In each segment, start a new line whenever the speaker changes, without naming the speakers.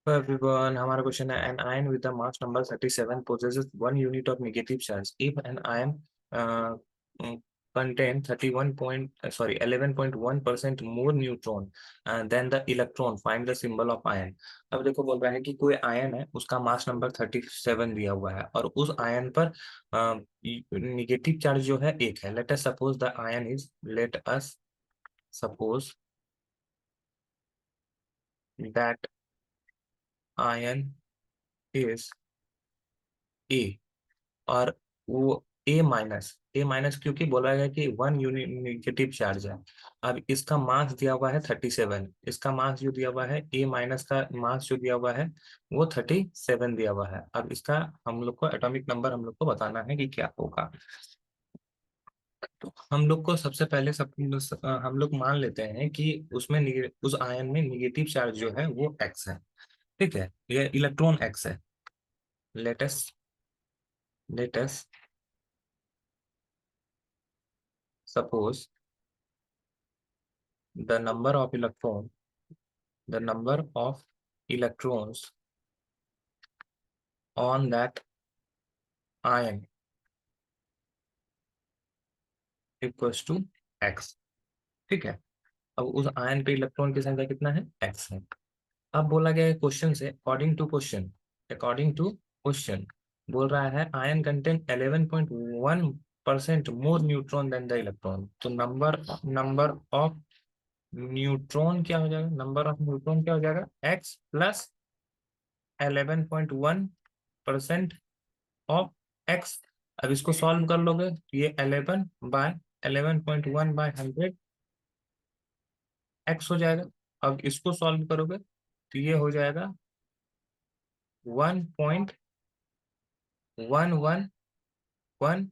तो everyone, हमारा question है an ion with the mass number 37 possesses one unit of negative charge. If an ion uh, mm, contain 11.1% more neutron than the electron, find the symbol of ion. अब देखो बोल रहा है कि कोई आयन है, उसका मास नंबर 37 दिया हुआ है और उस आयन पर निगेटिव चार्ज जो है एक है. Let us suppose the ion is, let us suppose that ion is a, और वो ए माइनस क्योंकि बोला गया कि वन यूनिट निगेटिव चार्ज है. अब इसका मास दिया हुआ है 37, इसका मास जो दिया हुआ है ए माइनस का मास जो दिया हुआ है वो 37 दिया हुआ है. अब इसका हम लोग को एटॉमिक नंबर हम लोग को बताना है कि क्या होगा. तो हम लोग को सबसे पहले हम लोग मान लेते हैं कि उसमें उस आयन में निगेटिव चार्ज जो है वो एक्स है. ठीक है, ये इलेक्ट्रॉन एक्स है. Latest latest suppose the number of electron the number of electrons on that ion equals to x. ठीक है, अब उस आयन पे इलेक्ट्रॉन की संख्या कितना है, x है. अब बोला गया है क्वेश्चन से, अकॉर्डिंग टू क्वेश्चन बोल रहा है ion content 11.1% more neutron than the electron. तो नंबर ऑफ न्यूट्रॉन क्या हो जाएगा, नंबर ऑफ न्यूट्रॉन क्या हो जाएगा, x प्लस 11.1% ऑफ एक्स. अब इसको सॉल्व कर लोगे तो ये 11/11.1/100 एक्स हो जाएगा. अब इसको सॉल्व करोगे तो ये हो जाएगा 1.111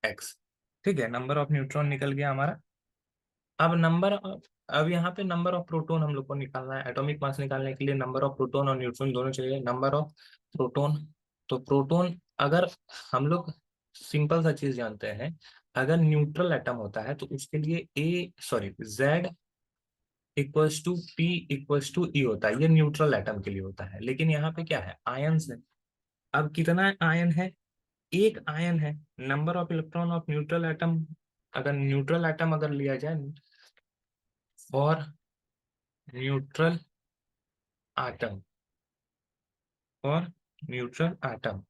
एक्स. ठीक है, नंबर ऑफ न्यूट्रॉन निकल गया हमारा. अब यहाँ पे नंबर ऑफ प्रोटॉन हम लोग को निकालना है. एटॉमिक मास निकालने के लिए नंबर ऑफ प्रोटॉन और न्यूट्रॉन दोनों चाहिए. नंबर ऑफ प्रोटॉन, तो प्रोटॉन अगर हम लोग सिंपल सा चीज जानते हैं, अगर न्यूट्रल एटम होता है तो उसके लिए Z equals to P equals to E होता है. ये न्यूट्रल एटम के लिए होता है. लेकिन यहाँ पे क्या है, आयन्स है. अब कितना आयन है, एक आयन है. Number of electron of neutral atom, अगर न्यूट्रल एटम अगर लिया जाए, for neutral atom for neutral atom,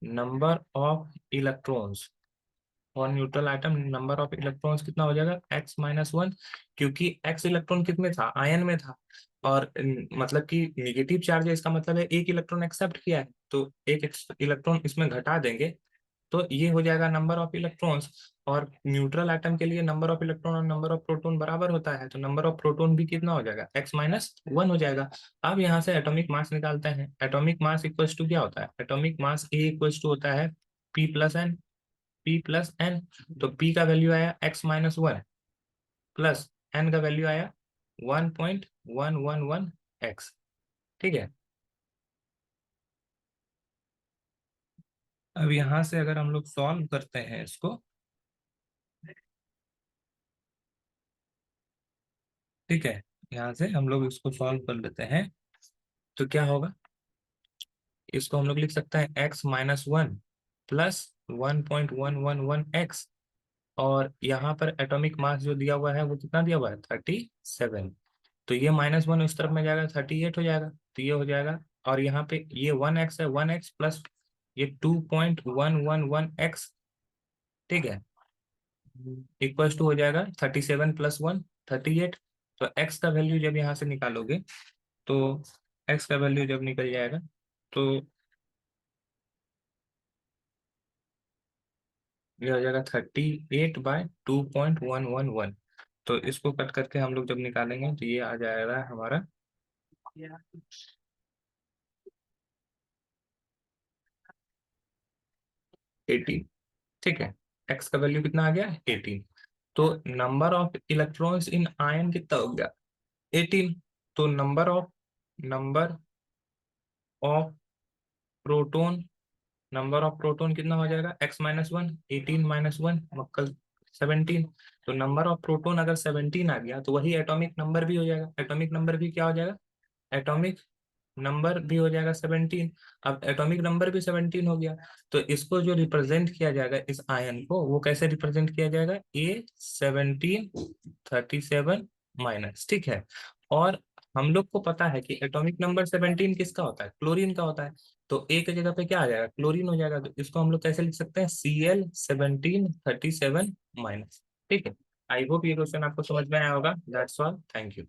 number of electrons और neutral atom number of electrons कितना हो जाएगा, x-1. क्योंकि x इलेक्ट्रॉन कितने था, आयन में था, और मतलब कि निगेटिव चार्ज है, इसका मतलब है एक इलेक्ट्रॉन एक्सेप्ट किया है, तो एक इलेक्ट्रॉन इसमें घटा देंगे तो ये हो जाएगा नंबर ऑफ इलेक्ट्रॉन्स. और न्यूट्रल एटम के लिए नंबर ऑफ इलेक्ट्रॉन और नंबर ऑफ प्रोटॉन बराबर होता है, तो नंबर ऑफ प्रोटॉन भी कितना हो जाएगा, x-1 हो जाएगा. अब यहाँ से एटॉमिक मास निकालते हैं. एटॉमिक मास इक्वल्स टू क्या होता है, atomic mass A equals to होता है P+N. तो P का वैल्यू आया x-1 प्लस N का वैल्यू आया 1.111x. ठीक है, अब यहाँ से अगर हम लोग सॉल्व करते हैं इसको, ठीक है, यहाँ से हम लोग इसको सॉल्व कर लेते हैं तो क्या होगा, इसको हम लोग लिख सकते हैं x-1 प्लस 1.111x. और यहाँ पर एटॉमिक मास जो दिया हुआ है वो कितना दिया हुआ है, 37. तो ये -1 इस तरफ में जाएगा, 38 हो जाएगा. तो ये हो जाएगा, और यहाँ पे ये 1x है, 1x प्लस ये 2.111x. ठीक है, इक्वल्स टू हो जाएगा 37 प्लस 1, 38. तो x का वैल्यू जब यहाँ से निकालोगे तो x का वैल्यू जब निकल जाएगा तो ये हो जाएगा 38/2.111. तो इसको कट करके हम लोग जब निकालेंगे तो ये आ जाएगा हमारा 18. ठीक है, x का वैल्यू कितना आ गया, 18. तो number of electrons in ion कितना हो गया, 18. तो number of proton number of proton कितना हो जाएगा, x-1, 18 - 1 मक्कल 17. तो नंबर ऑफ प्रोटोन अगर 17 आ गया तो वही एटॉमिक नंबर भी हो जाएगा. एटॉमिक नंबर भी क्या हो जाएगा, एटॉमिक नंबर भी हो जाएगा 17। अब एटॉमिक नंबर भी 17 हो गया, तो इसको जो रिप्रेजेंट किया जाएगा इस आयन को, वो कैसे रिप्रेजेंट किया जाएगा, A1737 माइनस, ठीक है। और हम लोग को पता है कि एटॉमिक नंबर 17 किसका होता है, क्लोरीन का होता है। तो ए की जगह पे क्या आ जाएगा, क्लोरीन हो जाएगा। तो इसको हम लोग कैसे लिख सकते हैं, Cl1737 माइनस, ठीक है। आई होप ये क्वेश्चन आपको समझ में आया होगा। That's all, thank you.